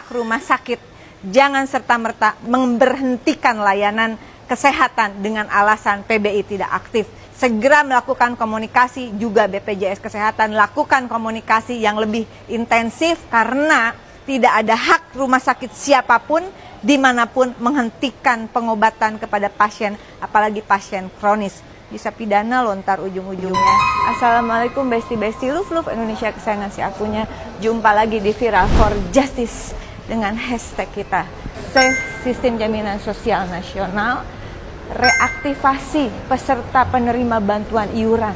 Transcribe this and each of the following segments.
pihak rumah sakit jangan serta-merta memberhentikan layanan kesehatan dengan alasan PBI tidak aktif. Segera melakukan komunikasi, juga BPJS Kesehatan lakukan komunikasi yang lebih intensif karena tidak ada hak rumah sakit siapapun dimanapun menghentikan pengobatan kepada pasien, apalagi pasien kronis. Bisa pidana lontar ujung-ujungnya. Assalamualaikum besti-besti love Indonesia kesayangan si akunya. Jumpa lagi di Viral for Justice dengan hashtag kita Save Sistem Jaminan Sosial Nasional, reaktivasi peserta penerima bantuan iuran.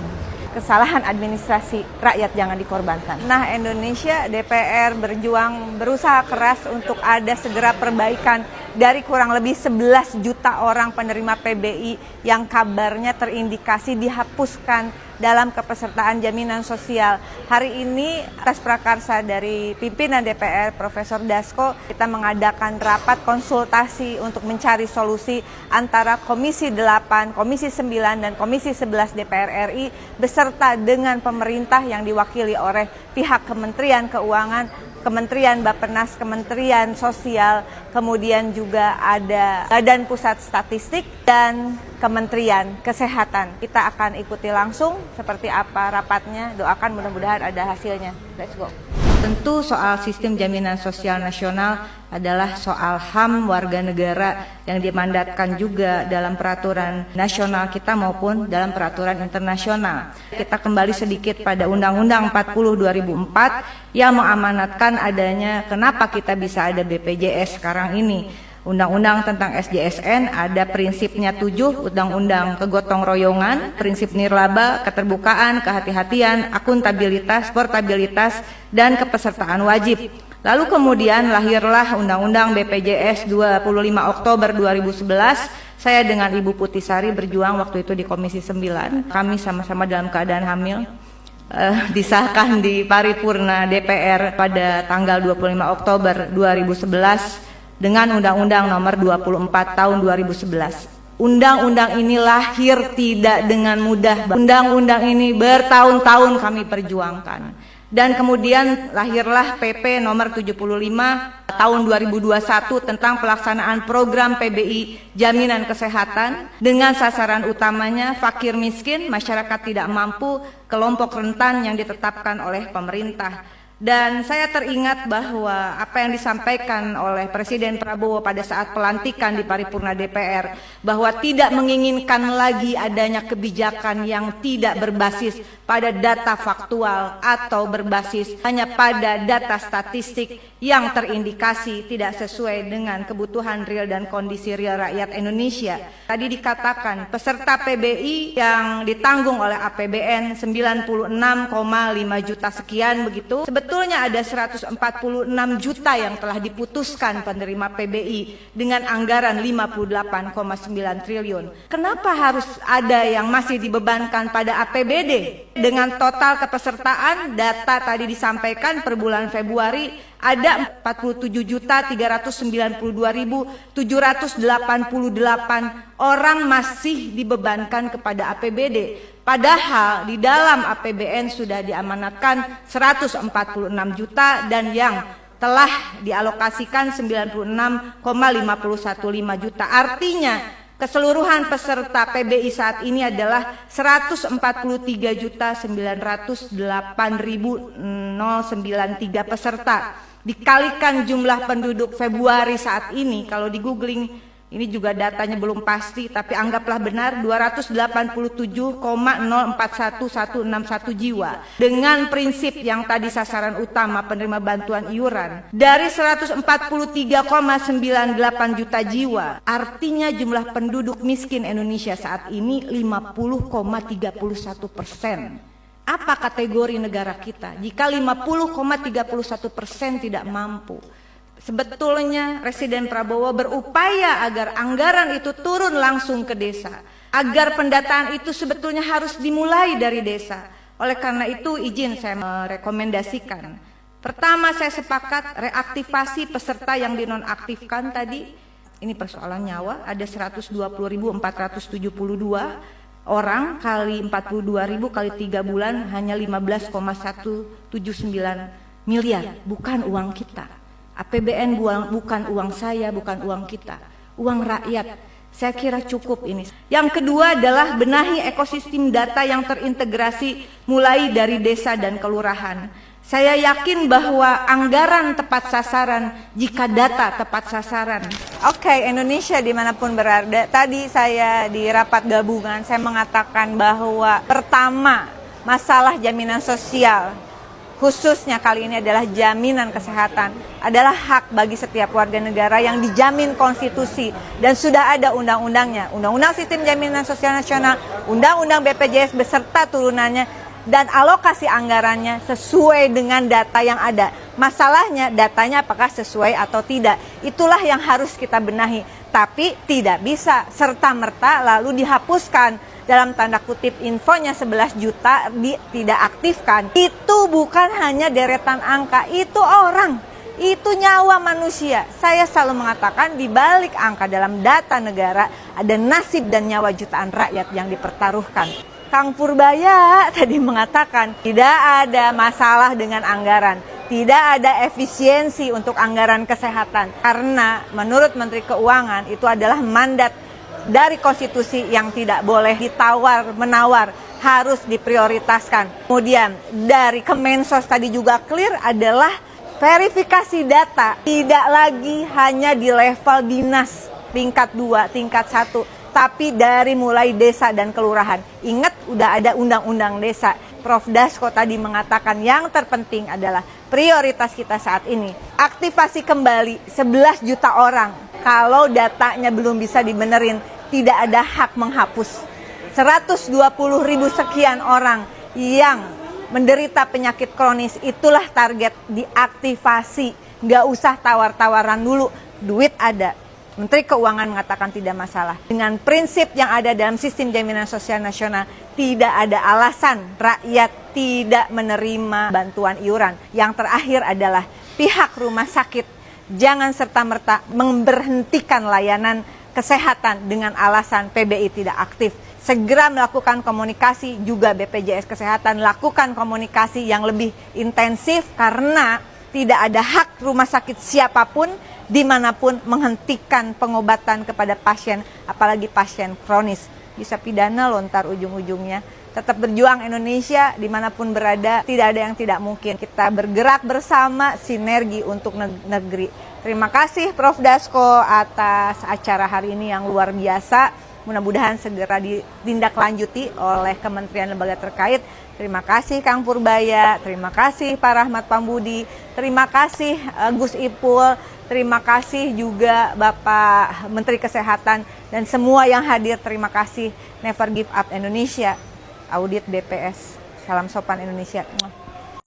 Kesalahan administrasi, rakyat jangan dikorbankan. Nah, Indonesia, DPR berjuang, berusaha keras untuk ada segera perbaikan dari kurang lebih 11 juta orang penerima PBI yang kabarnya terindikasi dihapuskan dalam kepesertaan jaminan sosial. Hari ini atas prakarsa dari pimpinan DPR Profesor Dasko, kita mengadakan rapat konsultasi untuk mencari solusi antara Komisi 8, Komisi 9, dan Komisi 11 DPR RI beserta dengan pemerintah yang diwakili oleh pihak Kementerian Keuangan, Kementerian Bappenas, Kementerian Sosial, kemudian juga ada Badan Pusat Statistik dan Kementerian Kesehatan. Kita akan ikuti langsung seperti apa rapatnya, doakan mudah-mudahan ada hasilnya. Let's go. Tentu soal sistem jaminan sosial nasional adalah soal HAM warga negara yang dimandatkan juga dalam peraturan nasional kita maupun dalam peraturan internasional. Kita kembali sedikit pada Undang-Undang 40 2004 yang mengamanatkan adanya kenapa kita bisa ada BPJS sekarang ini. Undang-undang tentang SJSN ada prinsipnya 7, Undang-Undang kegotong royongan, prinsip nirlaba, keterbukaan, kehati-hatian, akuntabilitas, portabilitas, dan kepesertaan wajib. Lalu kemudian lahirlah Undang-Undang BPJS 25 Oktober 2011. Saya dengan Ibu Putisari berjuang waktu itu di Komisi 9. Kami sama-sama dalam keadaan hamil. Disahkan di paripurna DPR pada tanggal 25 Oktober 2011 dengan Undang-Undang Nomor 24 Tahun 2011. Undang-undang ini lahir tidak dengan mudah. Undang-undang ini bertahun-tahun kami perjuangkan. Dan kemudian lahirlah PP Nomor 75 Tahun 2021 tentang pelaksanaan program PBI Jaminan Kesehatan dengan sasaran utamanya fakir miskin, masyarakat tidak mampu, kelompok rentan yang ditetapkan oleh pemerintah. Dan saya teringat bahwa apa yang disampaikan oleh Presiden Prabowo pada saat pelantikan di paripurna DPR, bahwa tidak menginginkan lagi adanya kebijakan yang tidak berbasis pada data faktual atau berbasis hanya pada data statistik yang terindikasi tidak sesuai dengan kebutuhan real dan kondisi real rakyat Indonesia. Tadi dikatakan peserta PBI yang ditanggung oleh APBN 96,5 juta sekian begitu. Sebetulnya ada 146 juta yang telah diputuskan penerima PBI dengan anggaran 58,9 triliun. Kenapa harus ada yang masih dibebankan pada APBD? Dengan total kepesertaan data tadi disampaikan per bulan Februari ada 47.392.788 orang masih dibebankan kepada APBD. Padahal di dalam APBN sudah diamanatkan 146 juta dan yang telah dialokasikan 96,515 juta. Artinya keseluruhan peserta PBI saat ini adalah 143.908.093 peserta. Dikalikan jumlah penduduk Februari saat ini, kalau di googling, ini juga datanya belum pasti, tapi anggaplah benar 287,041161 jiwa. Dengan prinsip yang tadi sasaran utama penerima bantuan iuran, dari 143,98 juta jiwa, artinya jumlah penduduk miskin Indonesia saat ini 50,31%. Apa kategori negara kita jika 50,31% tidak mampu? Sebetulnya Presiden Prabowo berupaya agar anggaran itu turun langsung ke desa, agar pendataan itu sebetulnya harus dimulai dari desa. Oleh karena itu izin saya merekomendasikan. Pertama, saya sepakat reaktivasi peserta yang dinonaktifkan tadi. Ini persoalan nyawa, ada 120.472 orang kali 42.000 kali 3 bulan hanya 15,179 miliar, bukan uang kita. APBN bukan uang saya, bukan uang kita, uang rakyat. Saya kira cukup ini. Yang kedua adalah benahi ekosistem data yang terintegrasi mulai dari desa dan kelurahan. Saya yakin bahwa anggaran tepat sasaran jika data tepat sasaran. Oke, Indonesia dimanapun berada. Tadi saya di rapat gabungan, saya mengatakan bahwa pertama, masalah jaminan sosial, khususnya kali ini adalah jaminan kesehatan, adalah hak bagi setiap warga negara yang dijamin konstitusi dan sudah ada undang-undangnya. Undang-undang Sistem Jaminan Sosial Nasional, Undang-undang BPJS beserta turunannya, dan alokasi anggarannya sesuai dengan data yang ada. Masalahnya datanya apakah sesuai atau tidak. Itulah yang harus kita benahi. Tapi tidak bisa serta-merta lalu dihapuskan. Dalam tanda kutip infonya 11 juta tidak aktifkan. Itu bukan hanya deretan angka, itu orang. Itu nyawa manusia. Saya selalu mengatakan di balik angka dalam data negara ada nasib dan nyawa jutaan rakyat yang dipertaruhkan. Kang Purbaya tadi mengatakan tidak ada masalah dengan anggaran, tidak ada efisiensi untuk anggaran kesehatan. Karena menurut Menteri Keuangan itu adalah mandat dari konstitusi yang tidak boleh ditawar-menawar, harus diprioritaskan. Kemudian dari Kemensos tadi juga clear adalah verifikasi data tidak lagi hanya di level dinas tingkat 2, tingkat 1. Tapi dari mulai desa dan kelurahan. Ingat, udah ada undang-undang desa. Prof. Dasko tadi mengatakan yang terpenting adalah prioritas kita saat ini. Aktivasi kembali 11 juta orang. Kalau datanya belum bisa dibenerin, tidak ada hak menghapus. 120.000 sekian orang yang menderita penyakit kronis, itulah target diaktifasi. Nggak usah tawar-tawaran dulu, duit ada. Menteri Keuangan mengatakan tidak masalah. Dengan prinsip yang ada dalam Sistem Jaminan Sosial Nasional, tidak ada alasan rakyat tidak menerima bantuan iuran. Yang terakhir adalah pihak rumah sakit jangan serta-merta memberhentikan layanan kesehatan dengan alasan PBI tidak aktif. Segera melakukan komunikasi, juga BPJS Kesehatan lakukan komunikasi yang lebih intensif karena tidak ada hak rumah sakit siapapun dimanapun menghentikan pengobatan kepada pasien, apalagi pasien kronis. Bisa pidana lontar ujung-ujungnya. Tetap berjuang Indonesia dimanapun berada, tidak ada yang tidak mungkin. Kita bergerak bersama, sinergi untuk negeri. Terima kasih Prof. Dasko atas acara hari ini yang luar biasa. Mudah-mudahan segera ditindaklanjuti oleh kementerian lembaga terkait. Terima kasih Kang Purbaya, terima kasih Pak Rahmat Pambudi, terima kasih Gus Ipul, terima kasih juga Bapak Menteri Kesehatan dan semua yang hadir. Terima kasih. Never Give Up Indonesia, Audit BPS. Salam sopan Indonesia.